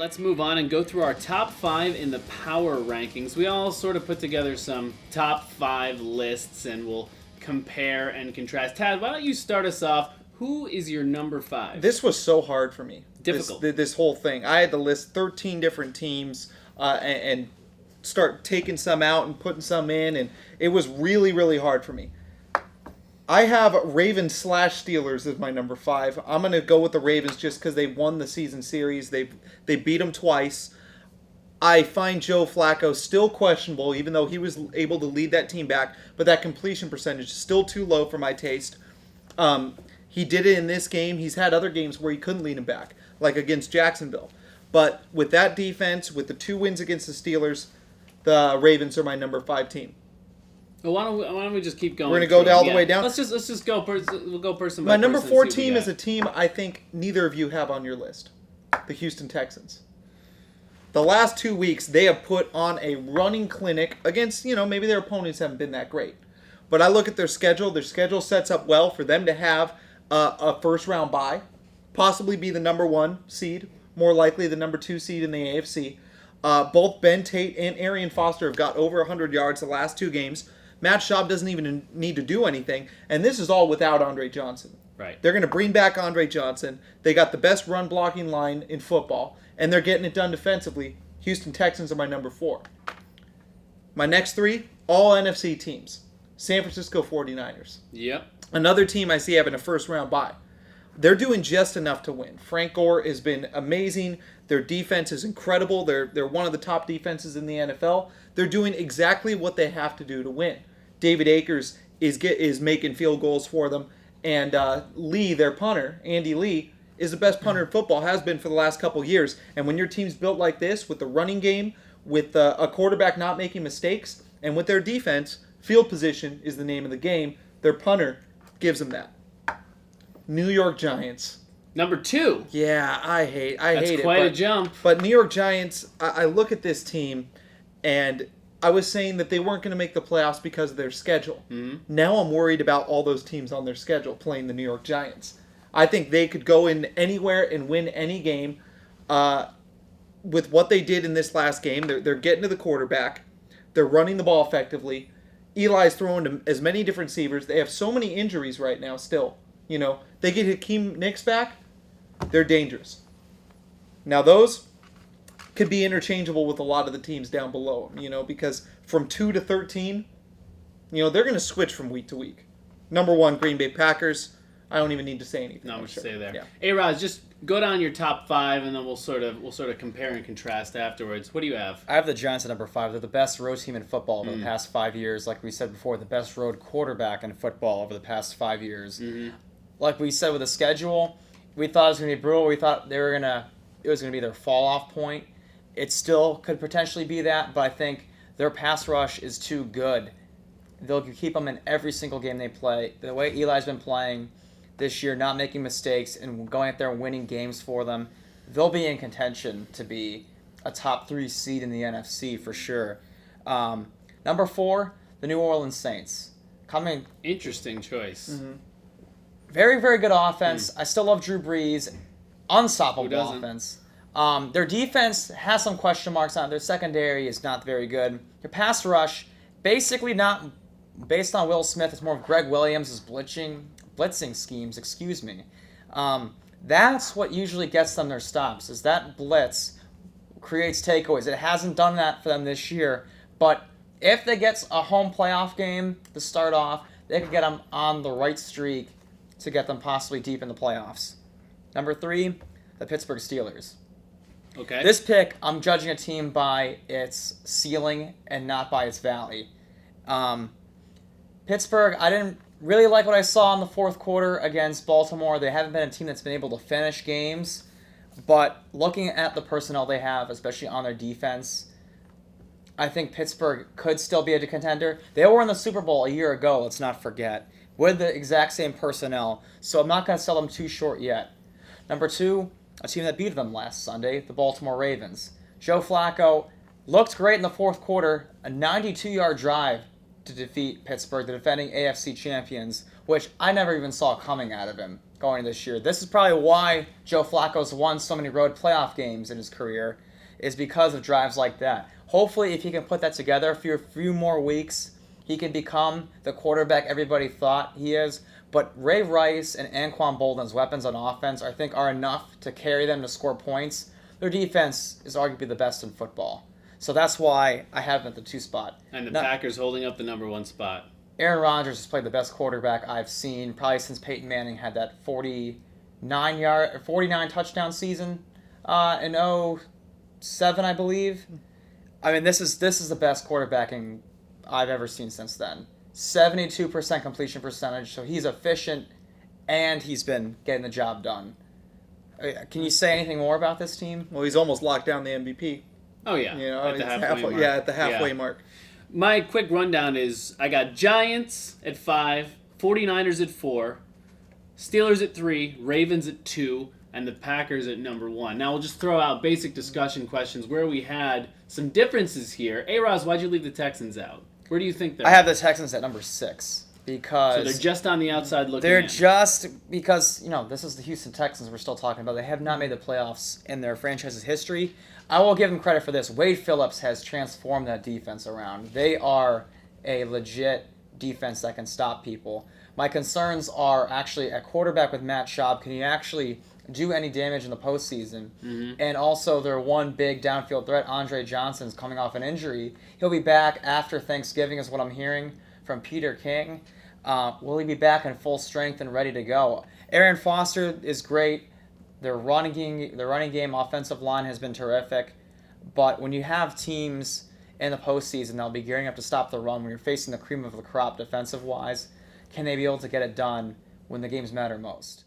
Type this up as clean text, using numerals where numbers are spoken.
let's move on and go through our top 5 in the power rankings. We all sort of put together some top 5 lists, and we'll compare and contrast. Tad, why don't you start us off? Who is your number 5? This was so hard for me. Difficult. This whole thing. I had to list 13 different teams and start taking some out and putting some in, and it was really, really hard for me. I have Ravens/Steelers as my number 5. I'm going to go with the Ravens just because they won the season series. They beat them twice. I find Joe Flacco still questionable, even though he was able to lead that team back, but that completion percentage is still too low for my taste. He did it in this game. He's had other games where he couldn't lead him back, like against Jacksonville. But with that defense, with the 2 wins against the Steelers, the Ravens are my number 5 team. Well, why don't we just keep going? We're gonna go all the way down. Let's just go. We'll go person by My person. number and 4 see what we team got. is a team I think neither of you have on your list. The Houston Texans. The last 2 weeks, they have put on a running clinic against, maybe their opponents haven't been that great. But I look at their schedule. Their schedule sets up well for them to have a first-round bye, possibly be the number 1 seed, more likely the number 2 seed in the AFC. Both Ben Tate and Arian Foster have got over 100 yards the last 2 games. Matt Schaub doesn't even need to do anything, and this is all without Andre Johnson. Right. They're going to bring back Andre Johnson. They got the best run-blocking line in football, and they're getting it done defensively. Houston Texans are my number 4. My next 3, all NFC teams. San Francisco 49ers. Yep. Another team I see having a first-round bye. They're doing just enough to win. Frank Gore has been amazing. Their defense is incredible. They're one of the top defenses in the NFL. They're doing exactly what they have to do to win. David Akers is making field goals for them, and Lee, their punter, Andy Lee, is the best punter in football, has been for the last couple years. And when your team's built like this, with the running game, with a quarterback not making mistakes, and with their defense, field position is the name of the game. Their punter gives them that. New York Giants. Number 2. Yeah, I hate it. That's quite a jump. But New York Giants, I look at this team, and I was saying that they weren't going to make the playoffs because of their schedule. Mm-hmm. Now I'm worried about all those teams on their schedule playing the New York Giants. I think they could go in anywhere and win any game. With what they did in this last game, they're getting to the quarterback. They're running the ball effectively. Eli's throwing to as many different receivers. They have so many injuries right now still. They get Hakeem Nicks back, they're dangerous. Now those could be interchangeable with a lot of the teams down below them, because from 2 to 13, they're going to switch from week to week. Number 1, Green Bay Packers. I don't even need to say anything. Not much to say there. Yeah. A-Rod, just go down your top 5, and then we'll sort of compare and contrast afterwards. What do you have? I have the Giants at number 5. They're the best road team in football over the past 5 years. Like we said before, the best road quarterback in football over the past 5 years. Mm-hmm. Like we said with the schedule, we thought it was going to be brutal. We thought it was going to be their fall-off point. It still could potentially be that, but I think their pass rush is too good. They'll keep them in every single game they play. The way Eli's been playing this year, not making mistakes and going out there and winning games for them, they'll be in contention to be a top 3 seed in the NFC for sure. Number 4, the New Orleans Saints. Interesting choice. Mm-hmm. Very, very good offense. I still love Drew Brees. Unstoppable Who doesn't? offense. Their defense has some question marks on it. Their secondary is not very good. Their pass rush, basically not based on Will Smith. It's more of Greg Williams' blitzing schemes. That's what usually gets them their stops, is that blitz creates takeaways. It hasn't done that for them this year, but if they get a home playoff game to start off, they could get them on the right streak to get them possibly deep in the playoffs. Number 3, the Pittsburgh Steelers. Okay. This pick, I'm judging a team by its ceiling and not by its valley. Pittsburgh, I didn't really like what I saw in the fourth quarter against Baltimore. They haven't been a team that's been able to finish games, but looking at the personnel they have, especially on their defense, I think Pittsburgh could still be a contender. They were in the Super Bowl a year ago, let's not forget, with the exact same personnel, so I'm not going to sell them too short yet. Number 2, a team that beat them last Sunday, the Baltimore Ravens. Joe Flacco looked great in the fourth quarter, a 92-yard drive to defeat Pittsburgh, the defending AFC champions, which I never even saw coming out of him. going this year. This is probably why Joe Flacco's won so many road playoff games in his career, is because of drives like that. Hopefully, if he can put that together for a few more weeks, he can become the quarterback everybody thought he is. But Ray Rice and Anquan Boldin's weapons on offense, I think, are enough to carry them to score points. Their defense is arguably the best in football. So that's why I have them at the 2 spot. And the Packers holding up the number 1 spot. Aaron Rodgers has played the best quarterback I've seen probably since Peyton Manning had that 49 touchdown season in 07, I believe. I mean, this is the best quarterbacking I've ever seen since then. 72% completion percentage, so he's efficient and he's been getting the job done. Can you say anything more about this team? Well, he's almost locked down the MVP. Oh, yeah. You know, at the halfway mark. Yeah, at the halfway mark. My quick rundown is I got Giants at 5, 49ers at 4, Steelers at 3, Ravens at 2, and the Packers at number 1. Now we'll just throw out basic discussion questions where we had some differences here. A-Roz, why'd you leave the Texans out? Where do you think they're I have the Texans at number 6 because... So they're just on the outside looking They're in. just because, this is the Houston Texans we're still talking about. They have not made the playoffs in their franchise's history. I will give them credit for this. Wade Phillips has transformed that defense around. They are a legit defense that can stop people. My concerns are actually at quarterback with Matt Schaub. Can he actually do any damage in the postseason? Mm-hmm. And also their one big downfield threat, Andre Johnson's coming off an injury. He'll be back after Thanksgiving is what I'm hearing from Peter King. Will he be back in full strength and ready to go? Aaron Foster is great. Their running game offensive line has been terrific. But when you have teams in the postseason, they'll be gearing up to stop the run when you're facing the cream of the crop defensive-wise. Can they be able to get it done when the games matter most?